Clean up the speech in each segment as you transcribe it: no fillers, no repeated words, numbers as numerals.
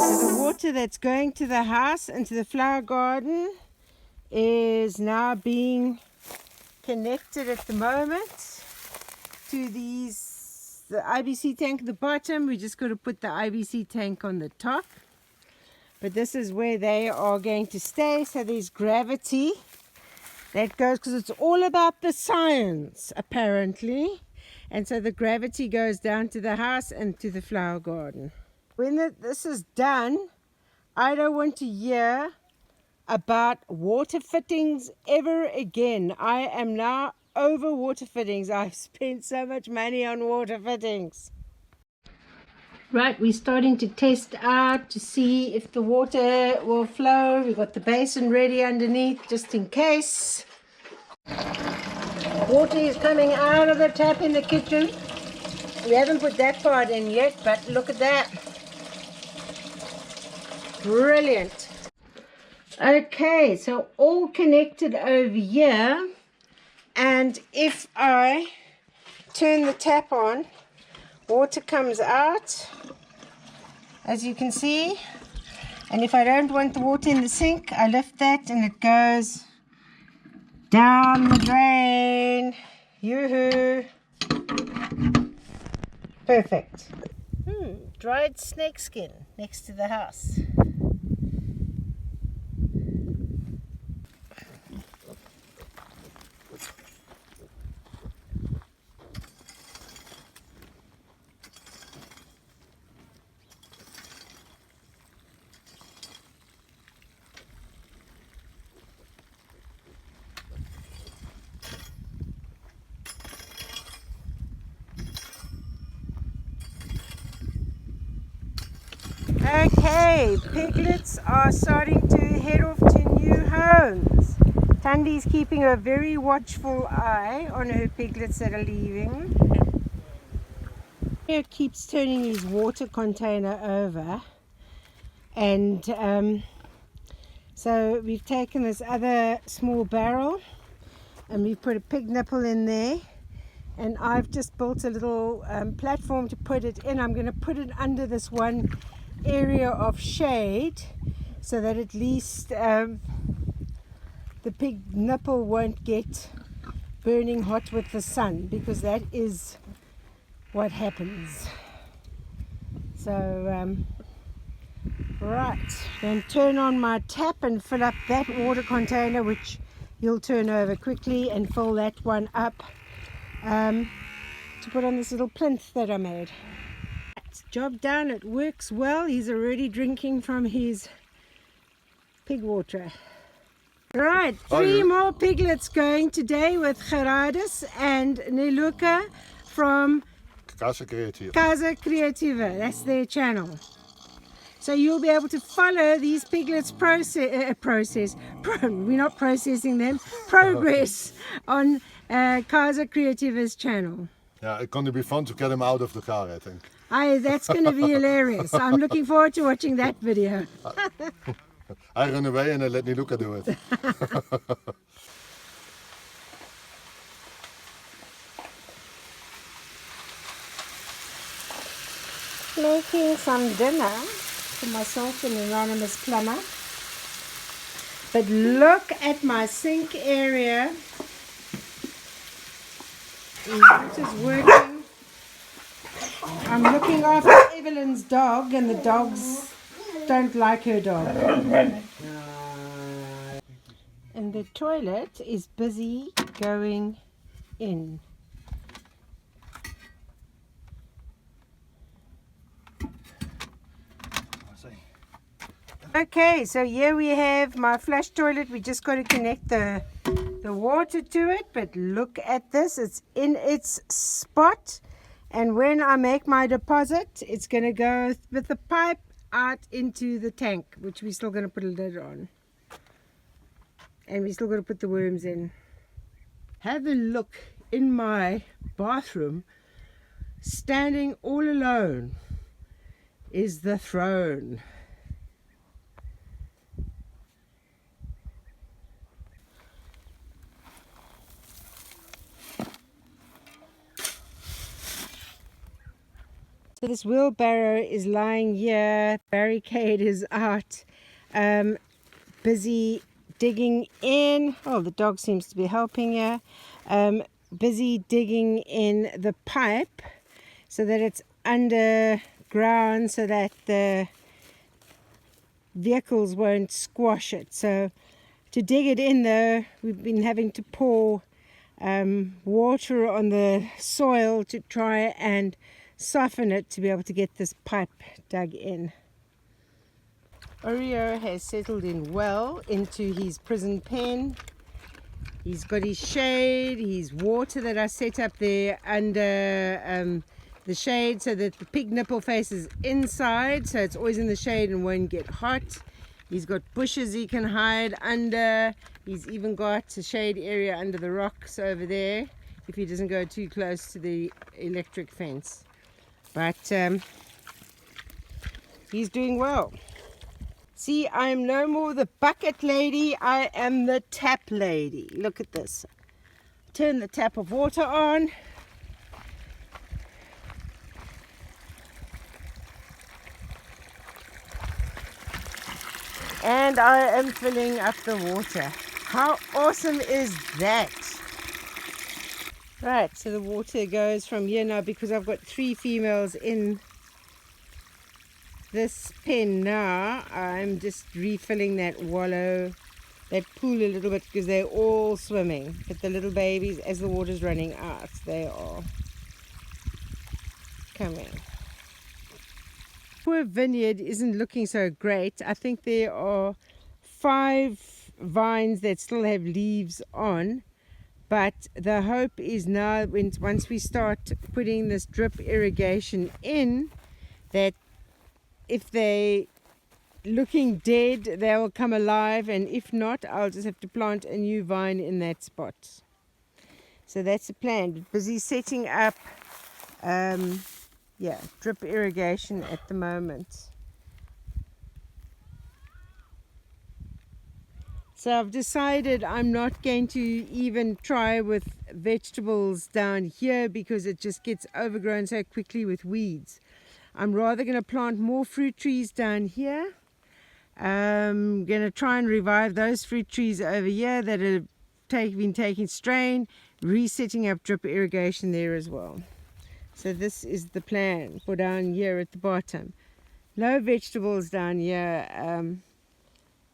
So the water that's going to the house and to the flower garden is now being connected at the moment to the IBC tank at the bottom. We just got to put the IBC tank on the top. But this is where they are going to stay. So there's gravity that goes, because it's all about the science apparently. And so the gravity goes down to the house and to the flower garden. When this is done, I don't want to hear about water fittings ever again. I am now over water fittings. I've spent so much money on water fittings. Right, we're starting to test out to see if the water will flow. We've got the basin ready underneath just in case. Water is coming out of the tap in the kitchen. We haven't put that part in yet, but look at that. Brilliant. Okay, so all connected over here. And if I turn the tap on, water comes out, as you can see. And if I don't want the water in the sink, I lift that and it goes down the drain. Yoo-hoo. Perfect. Dried snake skin next to the house. Okay, piglets are starting to head off to new homes. Tandy's keeping a very watchful eye on her piglets that are leaving. Here keeps turning his water container over, and so we've taken this other small barrel and we've put a pig nipple in there, and I've just built a little platform to put it in. I'm going to put it under this one area of shade so that at least the pig nipple won't get burning hot with the sun, because that is what happens. So right, then turn on my tap and fill up that water container, which you'll turn over quickly, and fill that one up to put on this little plinth that I made. Job done, it works well. He's already drinking from his pig water. Right, 3 more piglets going today with Gerardus and Neluka from Casa Creativa. Casa Creativa. That's their channel. So you'll be able to follow these piglets we're not processing them, progress on Casa Creativa's channel. Yeah, it's going to be fun to get him out of the car, I think. That's going to be hilarious. I'm looking forward to watching that video. I run away and I let Niluka do it. Making some dinner for myself and anonymous plumber. But look at my sink area. It is working. I'm looking after Evelyn's dog, and the dogs don't like her dog. And the toilet is busy going in. Okay, so here we have my flush toilet. We just got to connect the water to it, but look at this, it's in its spot. And when I make my deposit, it's going to go with the pipe out into the tank, which we're still going to put a lid on. And we're still going to put the worms in. Have a look in my bathroom. Standing all alone is the throne. So this wheelbarrow is lying here, barricade is out, busy digging in. Oh, the dog seems to be helping here. Busy digging in the pipe so that it's underground so that the vehicles won't squash it. So to dig it in though, we've been having to pour water on the soil to try and soften it to be able to get this pipe dug in. Oreo has settled in well into his prison pen. He's got his shade, his water that I set up there under the shade so that the pig nipple faces inside, so it's always in the shade and won't get hot. He's got bushes he can hide under. He's even got a shade area under the rocks over there if he doesn't go too close to the electric fence. But he's doing well. See, I am no more the bucket lady, I am the tap lady. Look at this. Turn the tap of water on. And I am filling up the water. How awesome is that? Right, so the water goes from here now because I've got 3 females in this pen now. I'm just refilling that wallow, that pool a little bit because they're all swimming. But the little babies, as the water's running out, they are coming. Poor vineyard isn't looking so great. I think there are 5 vines that still have leaves on. But the hope is now, once we start putting this drip irrigation in, that if they looking dead, they will come alive, and if not, I'll just have to plant a new vine in that spot. So that's the plan. Busy setting up drip irrigation at the moment. So I've decided I'm not going to even try with vegetables down here because it just gets overgrown so quickly with weeds. I'm rather going to plant more fruit trees down here. I'm going to try and revive those fruit trees over here that have been taking strain, resetting up drip irrigation there as well. So this is the plan for down here at the bottom. No vegetables down here.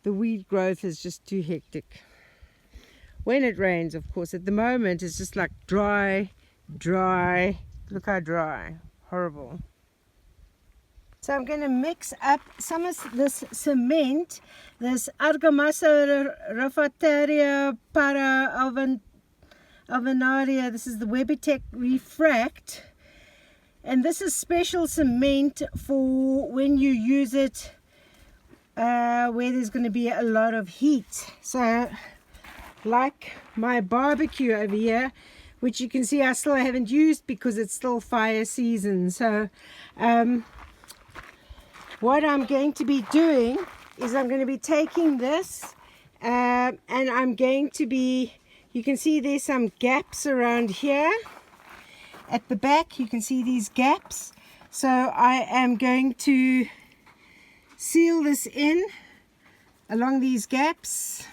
The weed growth is just too hectic. When it rains, of course. At the moment, it's just like dry. Look how dry. Horrible. So I'm going to mix up some of this cement, this Argamasa Refractaria para Alvenaria. This is the Webitech Refract. And this is special cement for when you use it where there's going to be a lot of heat. So like my barbecue over here, which you can see I still haven't used because it's still fire season. So what I'm going to be doing is I'm going to be taking this and I'm going to be, you can see there's some gaps around here at the back. You can see these gaps. So I am going to seal this in along these gaps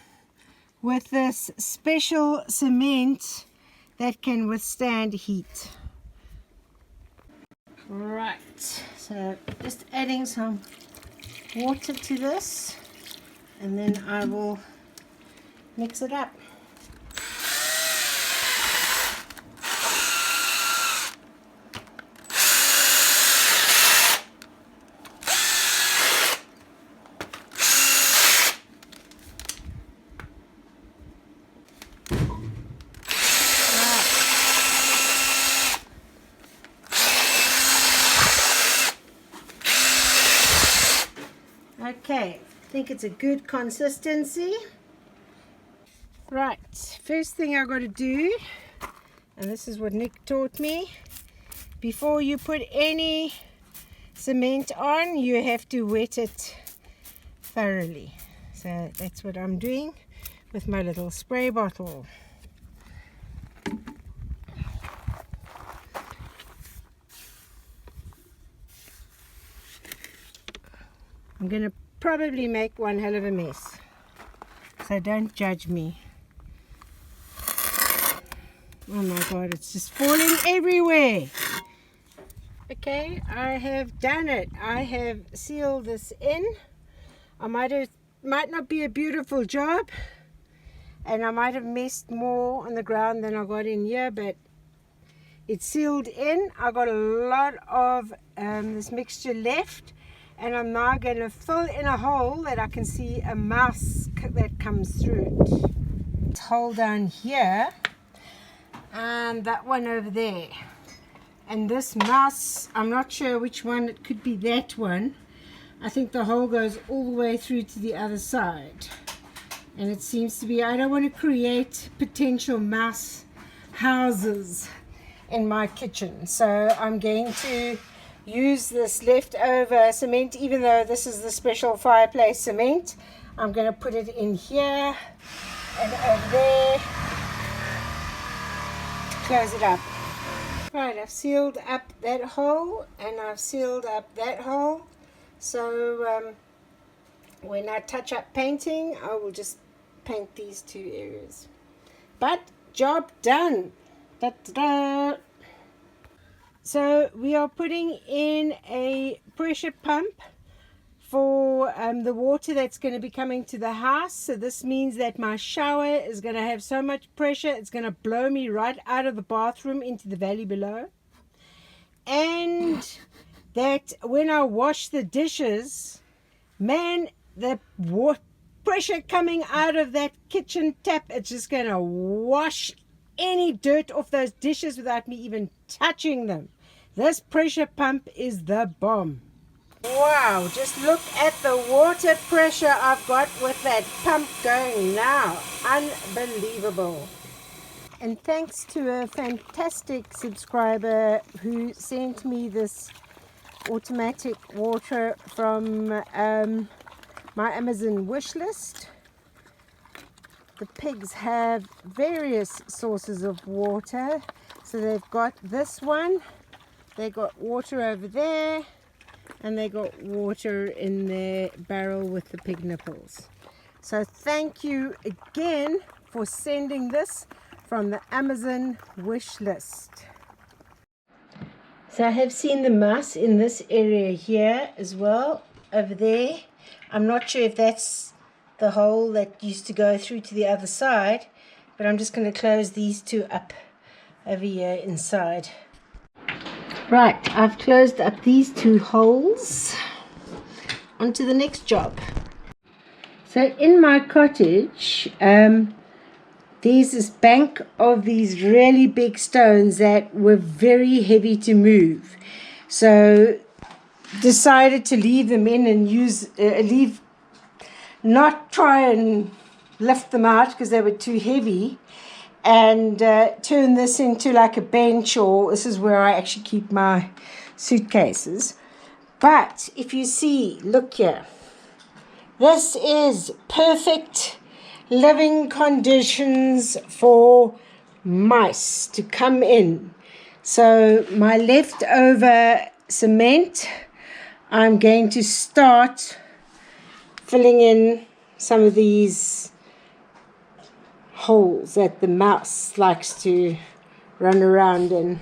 with this special cement that can withstand heat. Right, so just adding some water to this and then I will mix it up. Okay, I think it's a good consistency. Right, first thing I've got to do, and this is what Nick taught me, before you put any cement on, you have to wet it thoroughly. So that's what I'm doing with my little spray bottle. I'm going to probably make one hell of a mess. So don't judge me. Oh my God, it's just falling everywhere. Okay, I have done it. I have sealed this in. I might not be a beautiful job, and I might have messed more on the ground than I got in here, but it's sealed in. I got a lot of this mixture left, and I'm now going to fill in a hole that I can see a mouse that comes through it. This hole down here, and that one over there. And this mouse, I'm not sure which one, it could be that one. I think the hole goes all the way through to the other side. And it seems to be, I don't want to create potential mouse houses in my kitchen. So I'm going to use this leftover cement, even though this is the special fireplace cement. I'm going to put it in here and over there. Close it up. Right, I've sealed up that hole and I've sealed up that hole. So when I touch up painting, I will just paint these two areas. But job done. Da-da-da. So we are putting in a pressure pump for the water that's going to be coming to the house. So this means that my shower is going to have so much pressure, it's going to blow me right out of the bathroom into the valley below. And that when I wash the dishes, man, the pressure coming out of that kitchen tap, it's just going to wash any dirt off those dishes without me even touching them. This pressure pump is the bomb. Wow, just look at the water pressure I've got with that pump going now. Unbelievable. And thanks to a fantastic subscriber who sent me this automatic water from my Amazon wish list. The pigs have various sources of water. So they've got this one, they got water over there, and they got water in their barrel with the pig nipples. So thank you again for sending this from the Amazon wish list. So I have seen the mouse in this area here as well, over there. I'm not sure if that's the hole that used to go through to the other side, but I'm just going to close these two up over here inside. Right, I've closed up these two holes. On to the next job. So in my cottage, there's this bank of these really big stones that were very heavy to move. So decided to leave them in and not try and lift them out because they were too heavy, and turn this into like a bench, or this is where I actually keep my suitcases. But if you see, look here, this is perfect living conditions for mice to come in. So my leftover cement, I'm going to start filling in some of these holes that the mouse likes to run around in.